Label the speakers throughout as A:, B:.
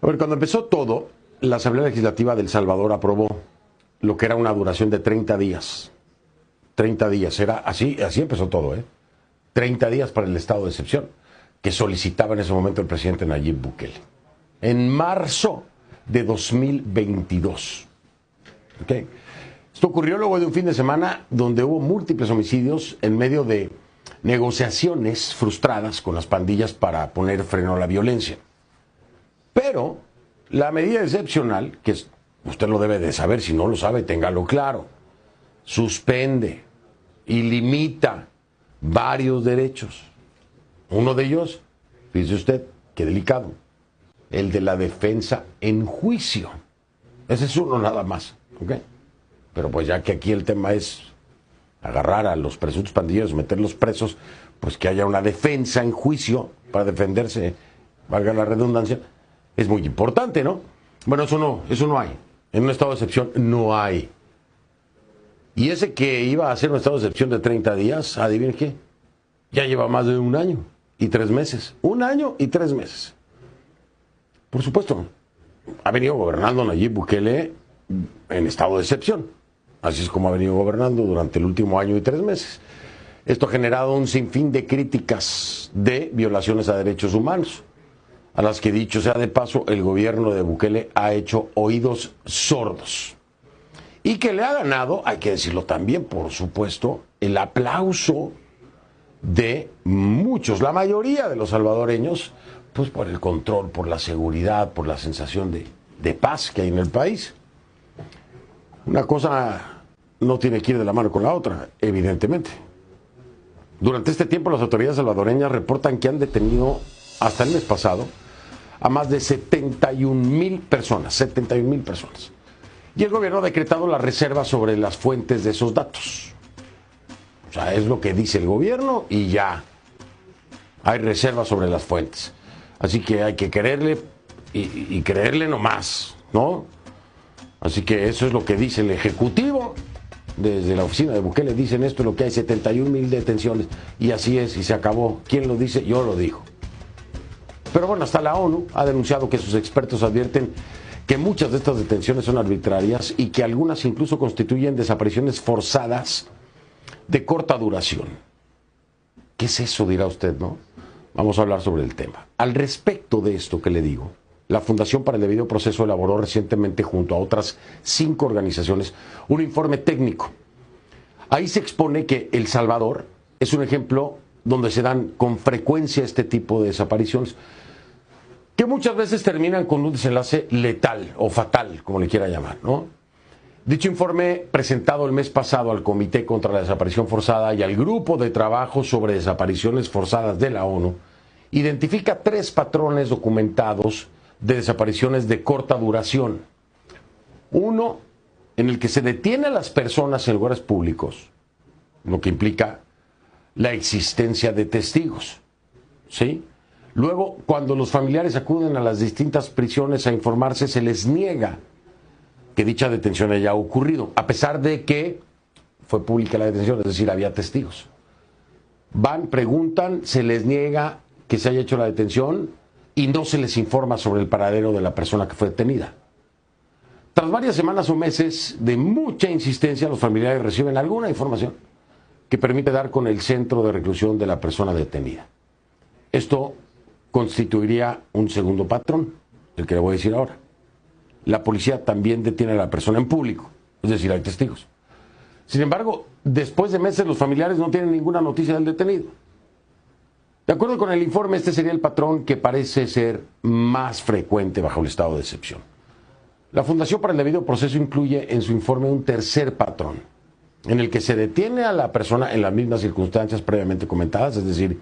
A: A ver, cuando empezó todo, la Asamblea Legislativa de El Salvador aprobó lo que era una duración de 30 días. 30 días, era así empezó todo, ¿eh? 30 días para el estado de excepción, que solicitaba en ese momento el presidente Nayib Bukele. En marzo de 2022. ¿Okay? Esto ocurrió luego de un fin de semana donde hubo múltiples homicidios en medio de negociaciones frustradas con las pandillas para poner freno a la violencia. Pero la medida excepcional, que usted lo debe de saber, si no lo sabe, téngalo claro, suspende y limita varios derechos. Uno de ellos, fíjese usted, qué delicado, el de la defensa en juicio. Ese es uno nada más, ¿ok? Pero pues ya que aquí el tema es agarrar a los presuntos pandilleros, meterlos presos, pues que haya una defensa en juicio para defenderse, valga la redundancia, es muy importante, ¿no? Bueno, eso no hay. En un estado de excepción no hay. Y ese que iba a ser un estado de excepción de 30 días, adivinen qué, ya lleva más de 1 año y 3 meses. 1 año y 3 meses. Por supuesto, ha venido gobernando Nayib Bukele en estado de excepción. Así es como ha venido gobernando durante el último año y 3 meses. Esto ha generado un sinfín de críticas de violaciones a derechos humanos, a las que, dicho sea de paso, el gobierno de Bukele ha hecho oídos sordos. Y que le ha ganado, hay que decirlo también, por supuesto, el aplauso de muchos, la mayoría de los salvadoreños, pues por el control, por la seguridad, por la sensación de paz que hay en el país. Una cosa no tiene que ir de la mano con la otra, evidentemente. Durante este tiempo las autoridades salvadoreñas reportan que han detenido hasta el mes pasado a más de 71,000 personas, 71,000 personas. Y el gobierno ha decretado la reserva sobre las fuentes de esos datos. O sea, es lo que dice el gobierno y ya hay reserva sobre las fuentes. Así que hay que creerle y creerle nomás, ¿no? Así que eso es lo que dice el Ejecutivo. Desde la oficina de Bukele dicen esto, lo que hay 71,000 detenciones. Y así es, y se acabó. ¿Quién lo dice? Yo lo digo. Pero bueno, hasta la ONU ha denunciado que sus expertos advierten que muchas de estas detenciones son arbitrarias y que algunas incluso constituyen desapariciones forzadas de corta duración. ¿Qué es eso?, dirá usted, ¿no? Vamos a hablar sobre el tema. Al respecto de esto que le digo, la Fundación para el Debido Proceso elaboró recientemente, junto a otras 5 organizaciones, un informe técnico. Ahí se expone que El Salvador es un ejemplo donde se dan con frecuencia este tipo de desapariciones, que muchas veces terminan con un desenlace letal o fatal, como le quiera llamar, ¿no? Dicho informe, presentado el mes pasado al Comité contra la Desaparición Forzada y al Grupo de Trabajo sobre Desapariciones Forzadas de la ONU, identifica 3 patrones documentados de desapariciones de corta duración. Uno, en el que se detiene a las personas en lugares públicos, lo que implica la existencia de testigos, ¿sí? Luego, cuando los familiares acuden a las distintas prisiones a informarse, se les niega que dicha detención haya ocurrido, a pesar de que fue pública la detención, es decir, había testigos. Van, preguntan, se les niega que se haya hecho la detención y no se les informa sobre el paradero de la persona que fue detenida. Tras varias semanas o meses de mucha insistencia, los familiares reciben alguna información que permite dar con el centro de reclusión de la persona detenida. Esto constituiría un segundo patrón, el que le voy a decir ahora. La policía también detiene a la persona en público, es decir, hay testigos. Sin embargo, después de meses los familiares no tienen ninguna noticia del detenido. De acuerdo con el informe, este sería el patrón que parece ser más frecuente bajo el estado de excepción. La Fundación para el Debido Proceso incluye en su informe un tercer patrón, en el que se detiene a la persona en las mismas circunstancias previamente comentadas, es decir,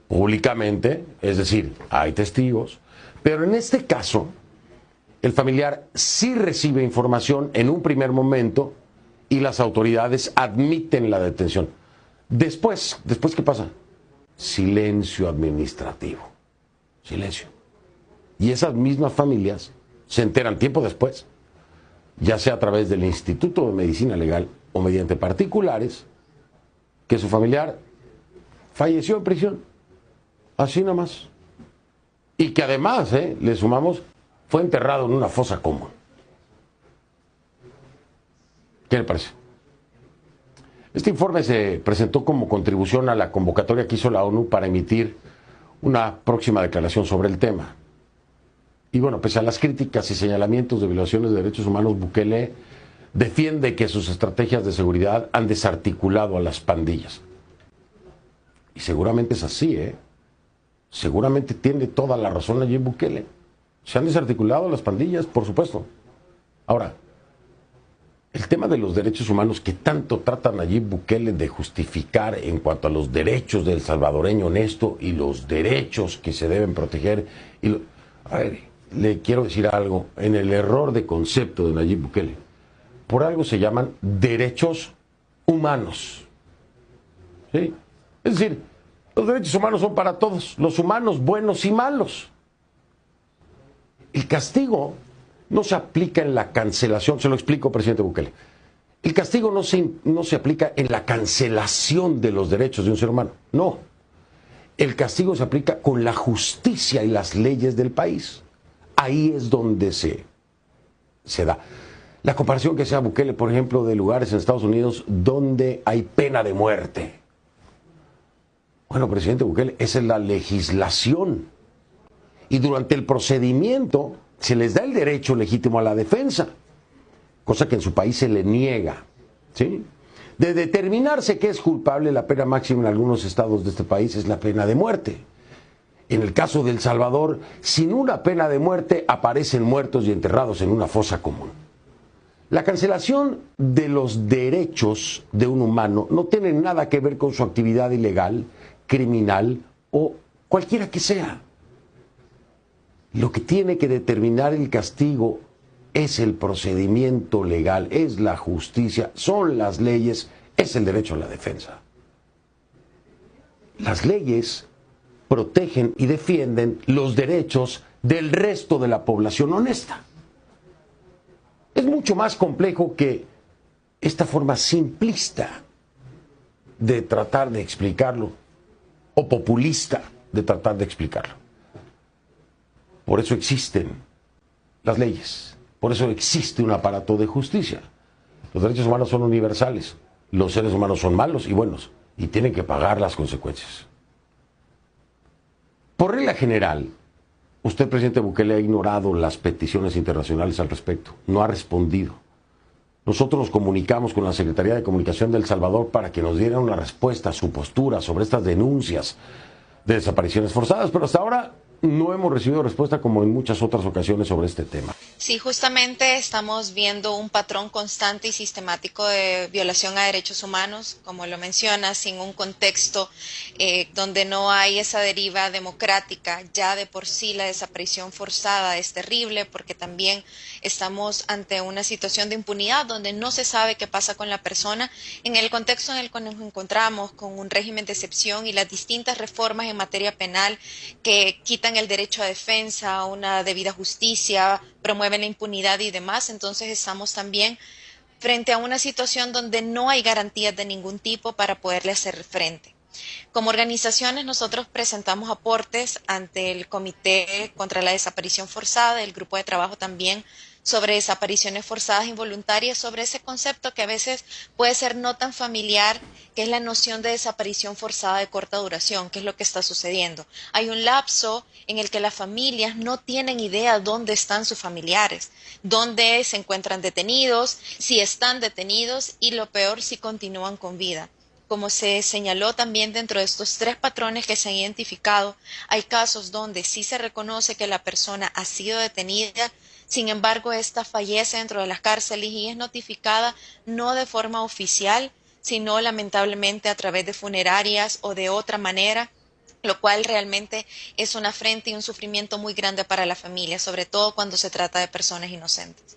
A: públicamente, es decir, hay testigos, pero en este caso, el familiar sí recibe información en un primer momento y las autoridades admiten la detención. Después, ¿qué pasa? Silencio administrativo. Silencio. Y esas mismas familias se enteran tiempo después, ya sea a través del Instituto de Medicina Legal o mediante particulares, que su familiar falleció en prisión. Así nomás. Y que además, le sumamos, fue enterrado en una fosa común. ¿Qué le parece? Este informe se presentó como contribución a la convocatoria que hizo la ONU para emitir una próxima declaración sobre el tema. Y bueno, pese a las críticas y señalamientos de violaciones de derechos humanos, Bukele defiende que sus estrategias de seguridad han desarticulado a las pandillas. Y seguramente es así, ¿eh? Seguramente tiene toda la razón Nayib Bukele. Se han desarticulado las pandillas, por supuesto. Ahora, el tema de los derechos humanos que tanto trata Nayib Bukele de justificar en cuanto a los derechos del salvadoreño honesto y los derechos que se deben proteger. A ver, le quiero decir algo, en el error de concepto de Nayib Bukele, por algo se llaman derechos humanos. ¿Sí? Es decir, los derechos humanos son para todos, los humanos buenos y malos. El castigo no se aplica en la cancelación, se lo explico, presidente Bukele. El castigo no se aplica en la cancelación de los derechos de un ser humano, no. El castigo se aplica con la justicia y las leyes del país. Ahí es donde se da. La comparación que sea Bukele, por ejemplo, de lugares en Estados Unidos donde hay pena de muerte. Bueno, presidente Bukele, esa es la legislación. Y durante el procedimiento se les da el derecho legítimo a la defensa, cosa que en su país se le niega, ¿sí? De determinarse que es culpable, la pena máxima en algunos estados de este país es la pena de muerte. En el caso de El Salvador, sin una pena de muerte, aparecen muertos y enterrados en una fosa común. La cancelación de los derechos de un humano no tiene nada que ver con su actividad ilegal, criminal o cualquiera que sea. Lo que tiene que determinar el castigo es el procedimiento legal, es la justicia, son las leyes, es el derecho a la defensa. Las leyes protegen y defienden los derechos del resto de la población honesta. Es mucho más complejo que esta forma simplista de tratar de explicarlo, o populista de tratar de explicarlo. Por eso existen las leyes, por eso existe un aparato de justicia. Los derechos humanos son universales, los seres humanos son malos y buenos, y tienen que pagar las consecuencias. Por regla general, usted, presidente Bukele, ha ignorado las peticiones internacionales al respecto, no ha respondido. Nosotros nos comunicamos con la Secretaría de Comunicación de El Salvador para que nos dieran una respuesta a su postura sobre estas denuncias de desapariciones forzadas, pero hasta ahora no hemos recibido respuesta como en muchas otras ocasiones sobre este tema.
B: Sí, justamente estamos viendo un patrón constante y sistemático de violación a derechos humanos, como lo menciona, sin un contexto donde no hay esa deriva democrática. Ya de por sí la desaparición forzada es terrible porque también estamos ante una situación de impunidad donde no se sabe qué pasa con la persona en el contexto en el que nos encontramos con un régimen de excepción y las distintas reformas en materia penal que quitan el derecho a defensa, a una debida justicia, promueven la impunidad y demás. Entonces estamos también frente a una situación donde no hay garantías de ningún tipo para poderle hacer frente. Como organizaciones nosotros presentamos aportes ante el Comité contra la Desaparición Forzada, el grupo de trabajo también sobre desapariciones forzadas involuntarias, sobre ese concepto que a veces puede ser no tan familiar, que es la noción de desaparición forzada de corta duración, que es lo que está sucediendo. Hay un lapso en el que las familias no tienen idea dónde están sus familiares, dónde se encuentran detenidos, si están detenidos y lo peor, si continúan con vida. Como se señaló también dentro de estos 3 patrones que se han identificado, hay casos donde sí se reconoce que la persona ha sido detenida, sin embargo, esta fallece dentro de las cárceles y es notificada no de forma oficial, sino lamentablemente a través de funerarias o de otra manera, lo cual realmente es una afrenta y un sufrimiento muy grande para la familia, sobre todo cuando se trata de personas inocentes.